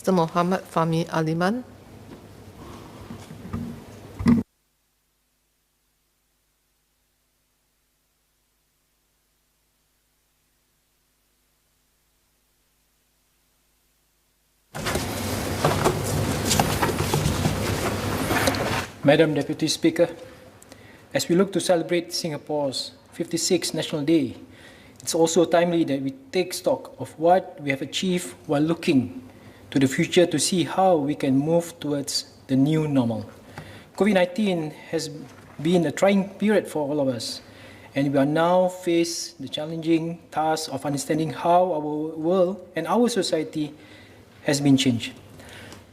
Mr. Mohd Fahmi Aliman. Madam Deputy Speaker, as we look to celebrate Singapore's 56th National Day, it's also timely that we take stock of what we have achieved while looking to the future to see how we can move towards the new normal. COVID-19 has been a trying period for all of us, and we are now faced the challenging task of understanding how our world and our society has been changed.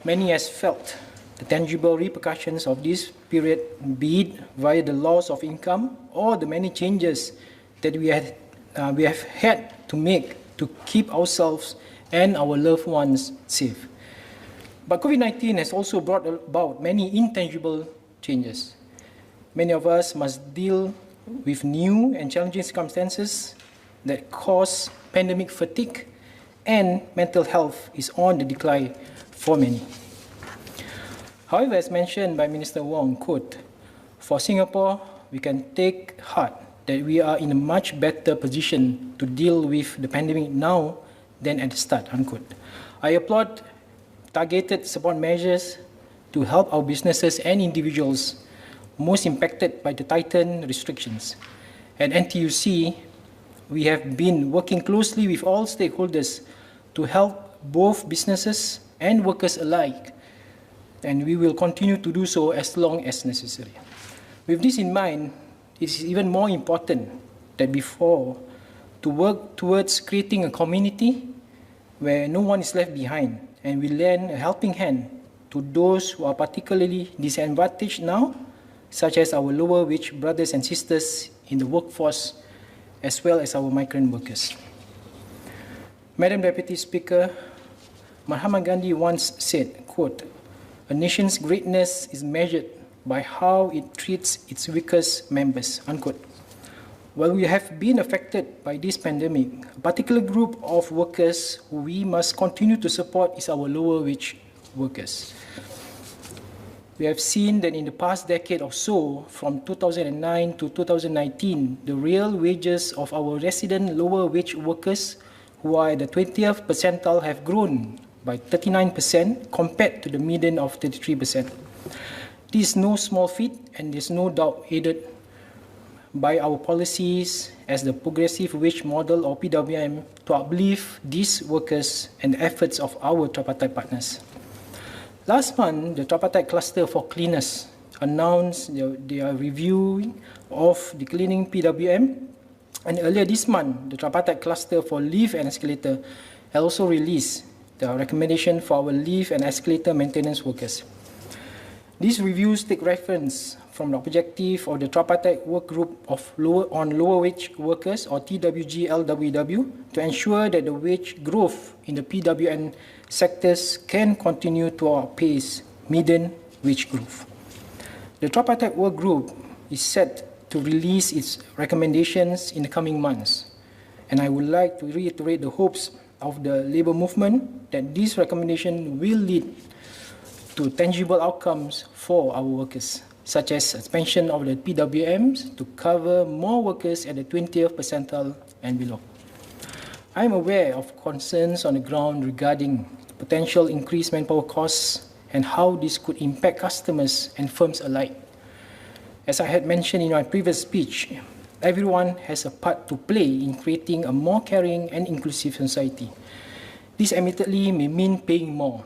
Many has felt the tangible repercussions of this period, be it via the loss of income or the many changes that we have had to make to keep ourselves and our loved ones safe. But COVID-19 has also brought about many intangible changes. Many of us must deal with new and challenging circumstances that cause pandemic fatigue, and mental health is on the decline for many. However, as mentioned by Minister Wong, quote, "For Singapore, we can take heart that we are in a much better position to deal with the pandemic now than at the start," unquote. I applaud targeted support measures to help our businesses and individuals most impacted by the tightened restrictions. At NTUC, we have been working closely with all stakeholders to help both businesses and workers alike, and we will continue to do so as long as necessary. With this in mind, it is even more important than before to work towards creating a community where no one is left behind, and we lend a helping hand to those who are particularly disadvantaged now, such as our lower wage brothers and sisters in the workforce, as well as our migrant workers. Madam Deputy Speaker, Mahatma Gandhi once said, quote, "A nation's greatness is measured by how it treats its weakest members," unquote. While we have been affected by this pandemic, a particular group of workers who we must continue to support is our lower wage workers. We have seen that in the past decade or so, from 2009 to 2019, the real wages of our resident lower wage workers who are at the 20th percentile have grown by 39% compared to the median of 33%. This is no small feat, and there's no doubt aided by our policies as the Progressive Wage Model or PWM to uplift these workers and the efforts of our tripartite partners. Last month, the tripartite cluster for cleaners announced their review of the cleaning PWM, and earlier this month, the tripartite cluster for lift and escalator also released the recommendation for our lift and escalator maintenance workers. These reviews take reference from the objective of the tripartite work group on lower wage workers, or TWG-LWW, to ensure that the wage growth in the PWN sectors can continue to outpace median wage growth. The tripartite work group is set to release its recommendations in the coming months, and I would like to reiterate the hopes of the labour movement that this recommendation will lead to tangible outcomes for our workers, such as suspension of the PWMs to cover more workers at the 20th percentile and below. I am aware of concerns on the ground regarding potential increased manpower costs and how this could impact customers and firms alike. As I had mentioned in my previous speech, everyone has a part to play in creating a more caring and inclusive society. This admittedly may mean paying more,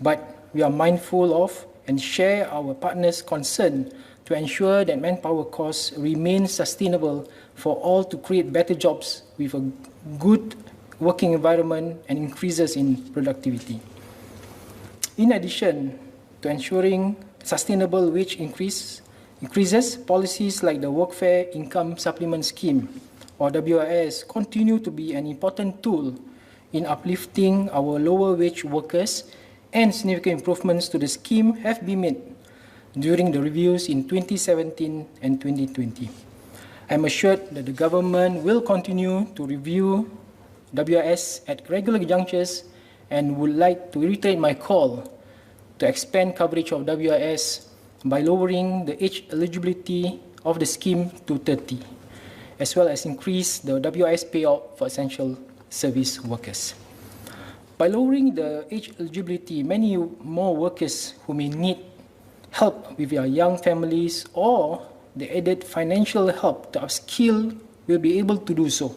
but we are mindful of and share our partners' concern to ensure that manpower costs remain sustainable for all, to create better jobs with a good working environment and increases in productivity. In addition to ensuring sustainable wage increases, policies like the Workfare Income Supplement Scheme, or WIS, continue to be an important tool in uplifting our lower wage workers, and significant improvements to the scheme have been made during the reviews in 2017 and 2020. I am assured that the government will continue to review WIS at regular junctures and would like to reiterate my call to expand coverage of WIS by lowering the age eligibility of the scheme to 30, as well as increase the WIS payout for essential service workers. By lowering the age eligibility, many more workers who may need help with their young families or the added financial help to upskill will be able to do so.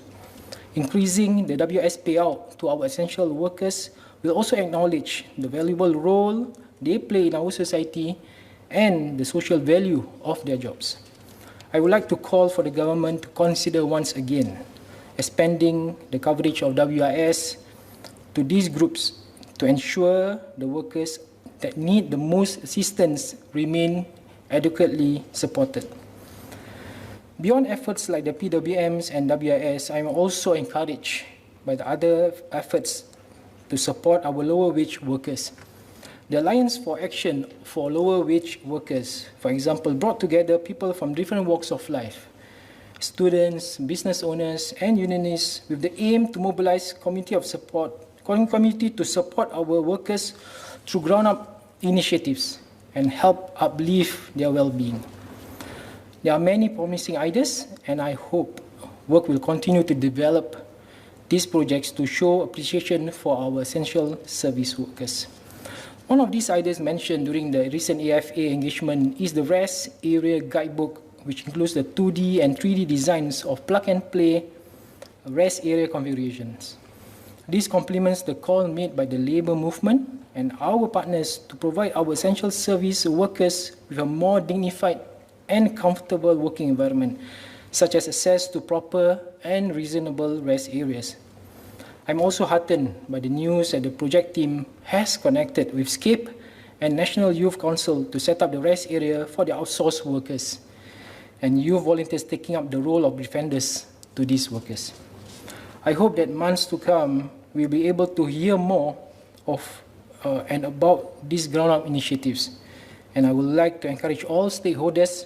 Increasing the WIS payout to our essential workers will also acknowledge the valuable role they play in our society and the social value of their jobs. I would like to call for the government to consider once again expanding the coverage of WIS to these groups to ensure the workers that need the most assistance remain adequately supported. Beyond efforts like the PWMs and WIS, I am also encouraged by the other efforts to support our lower wage workers. The Alliance for Action for Lower Wage Workers, for example, brought together people from different walks of life, students, business owners, and unionists with the aim to mobilize community to support our workers through ground-up initiatives and help uplift their well-being. There are many promising ideas, and I hope work will continue to develop these projects to show appreciation for our essential service workers. One of these ideas mentioned during the recent AFA engagement is the rest area guidebook, which includes the 2D and 3D designs of plug-and-play rest area configurations. This complements the call made by the labour movement and our partners to provide our essential service workers with a more dignified and comfortable working environment, such as access to proper and reasonable rest areas. I'm also heartened by the news that the project team has connected with SCAPE and National Youth Council to set up the rest area for the outsourced workers, and youth volunteers taking up the role of defenders to these workers. I hope that months to come, we'll be able to hear more of and about these ground-up initiatives. And I would like to encourage all stakeholders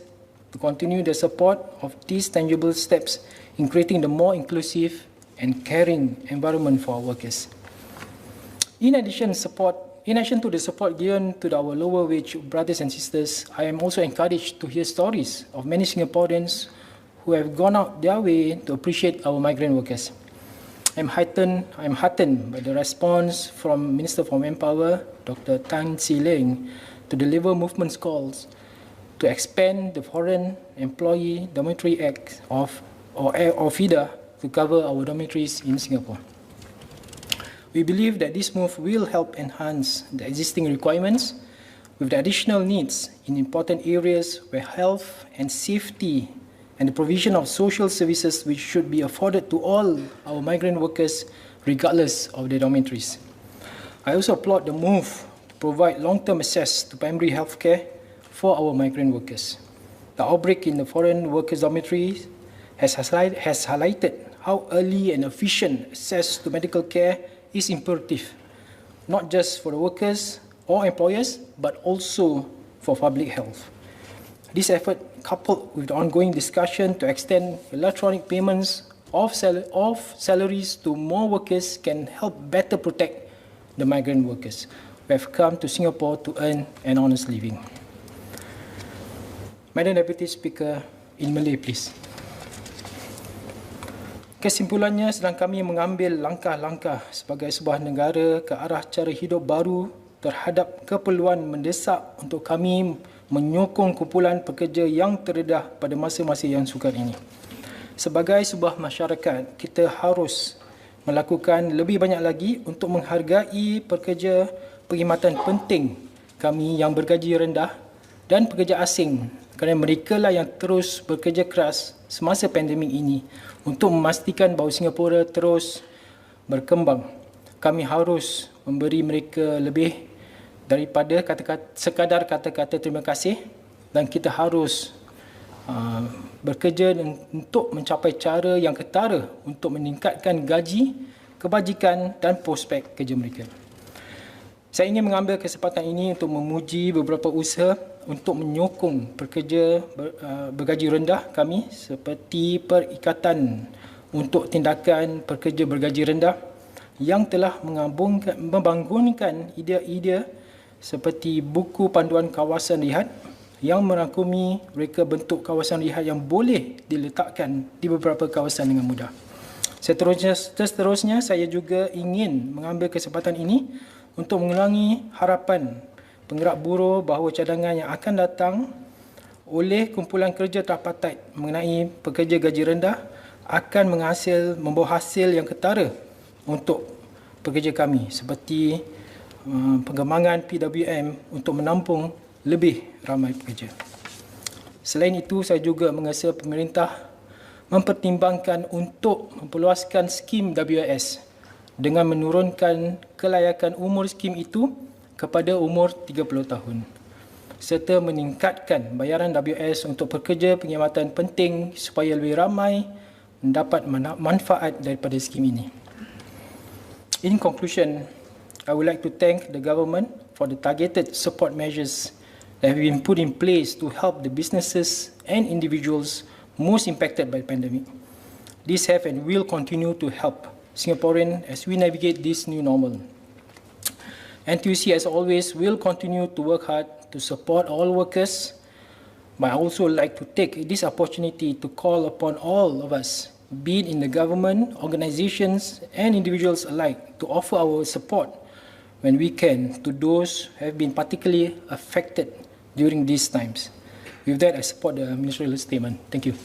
to continue the support of these tangible steps in creating the more inclusive and caring environment for our workers. In addition to the support given to our lower wage brothers and sisters, I am also encouraged to hear stories of many Singaporeans who have gone out their way to appreciate our migrant workers. I'm heartened by the response from Minister for Manpower, Dr. Tan See Leng, to the Labour Movement's calls to expand the Foreign Employee Dormitory Act or FIDA to cover our dormitories in Singapore. We believe that this move will help enhance the existing requirements with the additional needs in important areas where health and safety and the provision of social services which should be afforded to all our migrant workers regardless of their dormitories. I also applaud the move to provide long-term access to primary health care for our migrant workers. The outbreak in the foreign workers' dormitories has highlighted how early and efficient access to medical care is imperative, not just for the workers or employers, but also for public health. This effort, coupled with the ongoing discussion to extend electronic payments of salaries to more workers, can help better protect the migrant workers who have come to Singapore to earn an honest living. Madam Deputy Speaker, in Malay, please. Kesimpulannya, sedang kami mengambil langkah-langkah sebagai sebuah negara ke arah cara hidup baru terhadap keperluan mendesak untuk kami menyokong kumpulan pekerja yang terdedah pada masa-masa yang sukar ini. Sebagai sebuah masyarakat, kita harus melakukan lebih banyak lagi untuk menghargai pekerja perkhidmatan penting kami yang bergaji rendah dan pekerja asing, kerana mereka lah yang terus bekerja keras semasa pandemik ini untuk memastikan bahawa Singapura terus berkembang. Kami harus memberi mereka lebih daripada sekadar kata-kata terima kasih, dan kita harus bekerja untuk mencapai cara yang ketara untuk meningkatkan gaji, kebajikan dan prospek kerja mereka. Saya ingin mengambil kesempatan ini untuk memuji beberapa usaha untuk menyokong pekerja bergaji rendah kami, seperti Perikatan untuk Tindakan Pekerja Bergaji Rendah, yang telah membangunkan idea-idea seperti buku panduan kawasan lihat yang merangkumi reka bentuk kawasan lihat yang boleh diletakkan di beberapa kawasan dengan mudah. Seterusnya, saya juga ingin mengambil kesempatan ini untuk mengulangi harapan penggerak buruh bahawa cadangan yang akan datang oleh kumpulan kerja tripartite mengenai pekerja gaji rendah akan membawa hasil yang ketara untuk pekerja kami, seperti pengembangan PWM untuk menampung lebih ramai pekerja. Selain itu, saya juga mengasa pemerintah mempertimbangkan untuk memperluaskan skim WIS dengan menurunkan kelayakan umur skim itu kepada umur 30 tahun serta meningkatkan bayaran WIS untuk pekerja perkhidmatan penting supaya lebih ramai mendapat manfaat daripada skim ini. In conclusion, I would like to thank the government for the targeted support measures that have been put in place to help the businesses and individuals most impacted by the pandemic. These have and will continue to help Singaporeans as we navigate this new normal. NTUC, as always, will continue to work hard to support all workers, but I also like to take this opportunity to call upon all of us, be it in the government, organizations, and individuals alike, to offer our support when we can to those who have been particularly affected during these times. With that, I support the ministerial statement. Thank you.